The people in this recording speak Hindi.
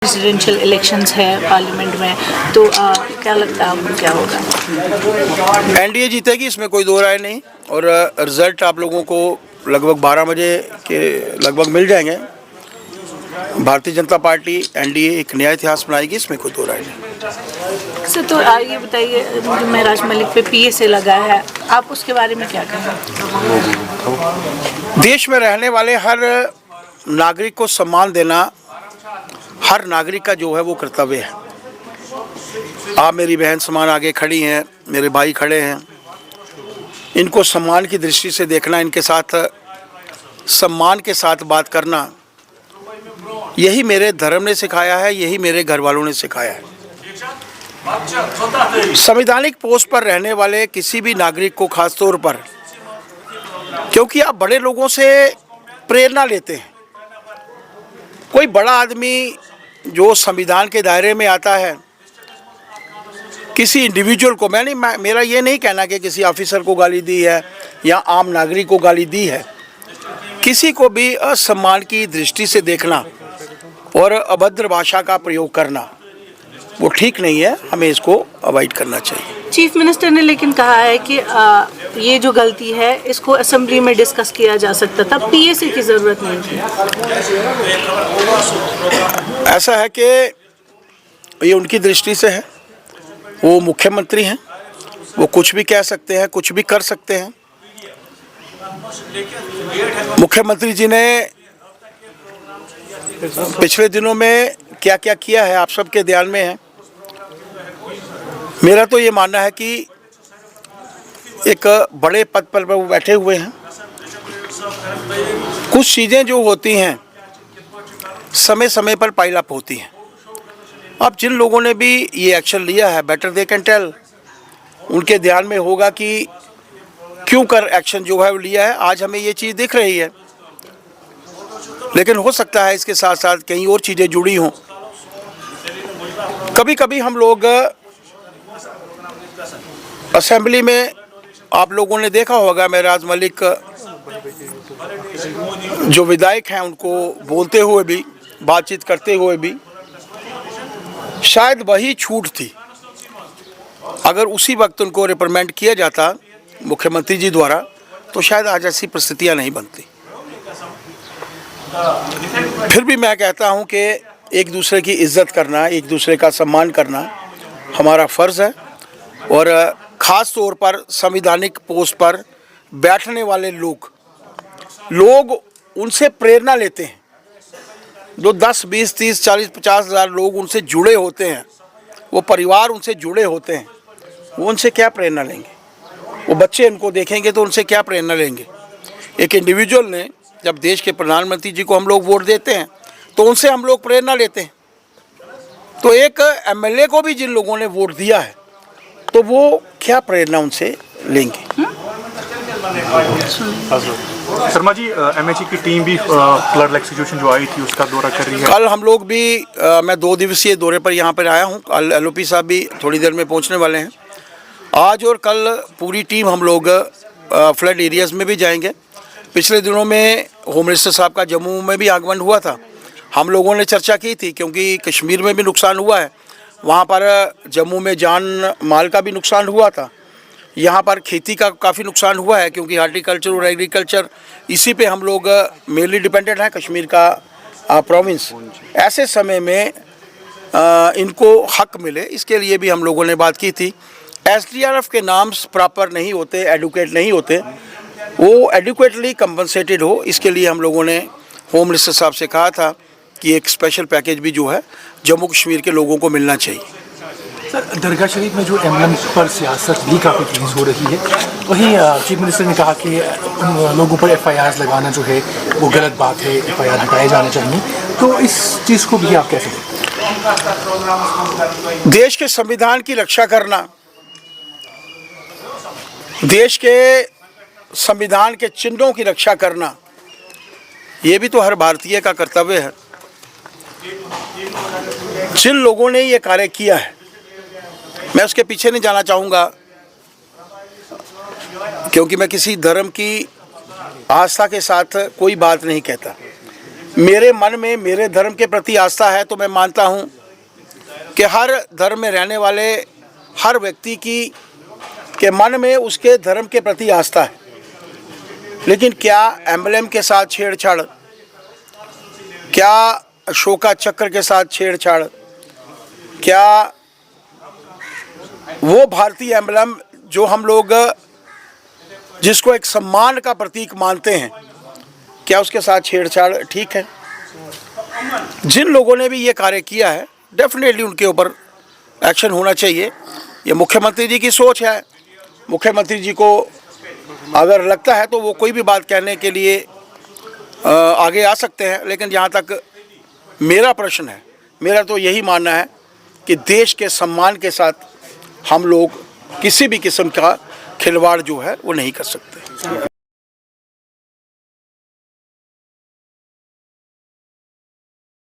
प्रेसिडेंशियल इलेक्शंस है पार्लियामेंट में, तो क्या लगता है आपको क्या होगा? एनडीए जीतेगी, इसमें कोई दो राय नहीं। और रिजल्ट आप लोगों को लगभग 12 बजे के लगभग मिल जाएंगे। भारतीय जनता पार्टी एनडीए एक नया इतिहास बनाएगी, इसमें कोई दो राय नहीं। सर, तो ये बताइए, महराज मलिक पे पीएसए लगा है, आप उसके बारे में क्या कहें? देश में रहने वाले हर नागरिक को सम्मान देना हर नागरिक का जो है वो कर्तव्य है। आप मेरी बहन समान आगे खड़ी हैं, मेरे भाई खड़े हैं, इनको सम्मान की दृष्टि से देखना, इनके साथ सम्मान के साथ बात करना, यही मेरे धर्म ने सिखाया है, यही मेरे घर वालों ने सिखाया है। संवैधानिक पोस्ट पर रहने वाले किसी भी नागरिक को खास तौर पर, क्योंकि आप बड़े लोगों से प्रेरणा लेते हैं, कोई बड़ा आदमी जो संविधान के दायरे में आता है, किसी इंडिविजुअल को, मेरा ये नहीं कहना कि किसी ऑफिसर को गाली दी है या आम नागरिक को गाली दी है, किसी को भी असम्मान की दृष्टि से देखना और अभद्र भाषा का प्रयोग करना वो ठीक नहीं है, हमें इसको अवॉइड करना चाहिए। चीफ मिनिस्टर ने लेकिन कहा है कि ये जो गलती है इसको असेंबली में डिस्कस किया जा सकता था, पीएसए की ज़रूरत नहीं थी। ऐसा है कि ये उनकी दृष्टि से है, वो मुख्यमंत्री हैं, वो कुछ भी कह सकते हैं, कुछ भी कर सकते हैं। मुख्यमंत्री जी ने पिछले दिनों में क्या क्या किया है आप सबके ध्यान में है। मेरा तो ये मानना है कि एक बड़े पद पर वो बैठे हुए हैं, कुछ चीज़ें जो होती हैं समय समय पर पाइल अप होती हैं। अब जिन लोगों ने भी ये एक्शन लिया है, बेटर दे कैन टेल, उनके ध्यान में होगा कि क्यों कर एक्शन जो है वो लिया है। आज हमें ये चीज़ दिख रही है, लेकिन हो सकता है इसके साथ साथ कई और चीज़ें जुड़ी हों। कभी कभी हम लोग असेंबली में, आप लोगों ने देखा होगा, महराज मलिक जो विधायक हैं उनको बोलते हुए भी, बातचीत करते हुए भी, शायद वही छूट थी। अगर उसी वक्त उनको रिप्रिमेंड किया जाता मुख्यमंत्री जी द्वारा तो शायद आज ऐसी परिस्थितियां नहीं बनती। फिर भी मैं कहता हूं कि एक दूसरे की इज्जत करना, एक दूसरे का सम्मान करना हमारा फ़र्ज़ है। और ख़ास तौर पर संवैधानिक पोस्ट पर बैठने वाले लोग उनसे प्रेरणा लेते हैं। जो 10, 20, 30, 40, 50 हज़ार लोग उनसे जुड़े होते हैं, वो परिवार उनसे जुड़े होते हैं, वो उनसे क्या प्रेरणा लेंगे? वो बच्चे उनको देखेंगे तो उनसे क्या प्रेरणा लेंगे? एक इंडिविजुअल ने, जब देश के प्रधानमंत्री जी को हम लोग वोट देते हैं तो उनसे हम लोग प्रेरणा लेते हैं। तो एक एमएलए को भी जिन लोगों ने वोट दिया है तो वो क्या प्रेरणा उनसे लेंगे? शर्मा जी, एमएचए की टीम भी फ्लड एक्सक्यूशन जो आई थी उसका दौरा कर रही है। कल हम लोग भी मैं 2 दिवसीय दौरे पर यहाँ पर आया हूँ। कल एलओपी साहब भी थोड़ी देर में पहुँचने वाले हैं। आज और कल पूरी टीम हम लोग फ्लड एरियाज़ में भी जाएंगे। पिछले दिनों में होम मिनिस्टर साहब का जम्मू में भी आगमन हुआ था, हम लोगों ने चर्चा की थी, क्योंकि कश्मीर में भी नुकसान हुआ है, वहाँ पर जम्मू में जान माल का भी नुकसान हुआ था, यहाँ पर खेती का काफ़ी नुकसान हुआ है, क्योंकि हार्टिकल्चर और एग्रीकल्चर इसी पे हम लोग मेनली डिपेंडेंट हैं, कश्मीर का प्रोविंस। ऐसे समय में इनको हक मिले, इसके लिए भी हम लोगों ने बात की थी। एसडीआरएफ के नाम प्रॉपर नहीं होते, एडुकेट नहीं होते, वो एडुकेटली कंपनसेटेड हो, इसके लिए हम लोगों ने होम मिनिस्टर साहब से कहा था कि एक स्पेशल पैकेज भी जो है जम्मू कश्मीर के लोगों को मिलना चाहिए। सर, दरगाह शरीफ में जो एमएनएम पर सियासत भी काफ़ी तेज हो रही है, वहीं चीफ मिनिस्टर ने कहा कि उन लोगों पर एफआईआर लगाना जो है वो गलत बात है, एफआईआर हटाए जाने चाहिए, तो इस चीज़ को भी आप कैसे देखते हैं? देश के संविधान की रक्षा करना, देश के संविधान के चिन्हों की रक्षा करना, ये भी तो हर भारतीय का कर्तव्य है। जिन लोगों ने ये कार्य किया है, मैं उसके पीछे नहीं जाना चाहूँगा, क्योंकि मैं किसी धर्म की आस्था के साथ कोई बात नहीं कहता। मेरे मन में मेरे धर्म के प्रति आस्था है, तो मैं मानता हूँ कि हर धर्म में रहने वाले हर व्यक्ति के मन में उसके धर्म के प्रति आस्था है। लेकिन क्या एम्बलम के साथ छेड़छाड़, क्या अशोका चक्र के साथ छेड़छाड़, क्या वो भारतीय एम्बलम जो हम लोग जिसको एक सम्मान का प्रतीक मानते हैं, क्या उसके साथ छेड़छाड़ ठीक है? जिन लोगों ने भी ये कार्य किया है, डेफिनेटली उनके ऊपर एक्शन होना चाहिए। ये मुख्यमंत्री जी की सोच है। मुख्यमंत्री जी को अगर लगता है तो वो कोई भी बात कहने के लिए आगे आ सकते हैं। लेकिन जहाँ तक मेरा प्रश्न है, मेरा तो यही मानना है कि देश के सम्मान के साथ हम लोग किसी भी किस्म का खिलवाड़ जो है वो नहीं कर सकते।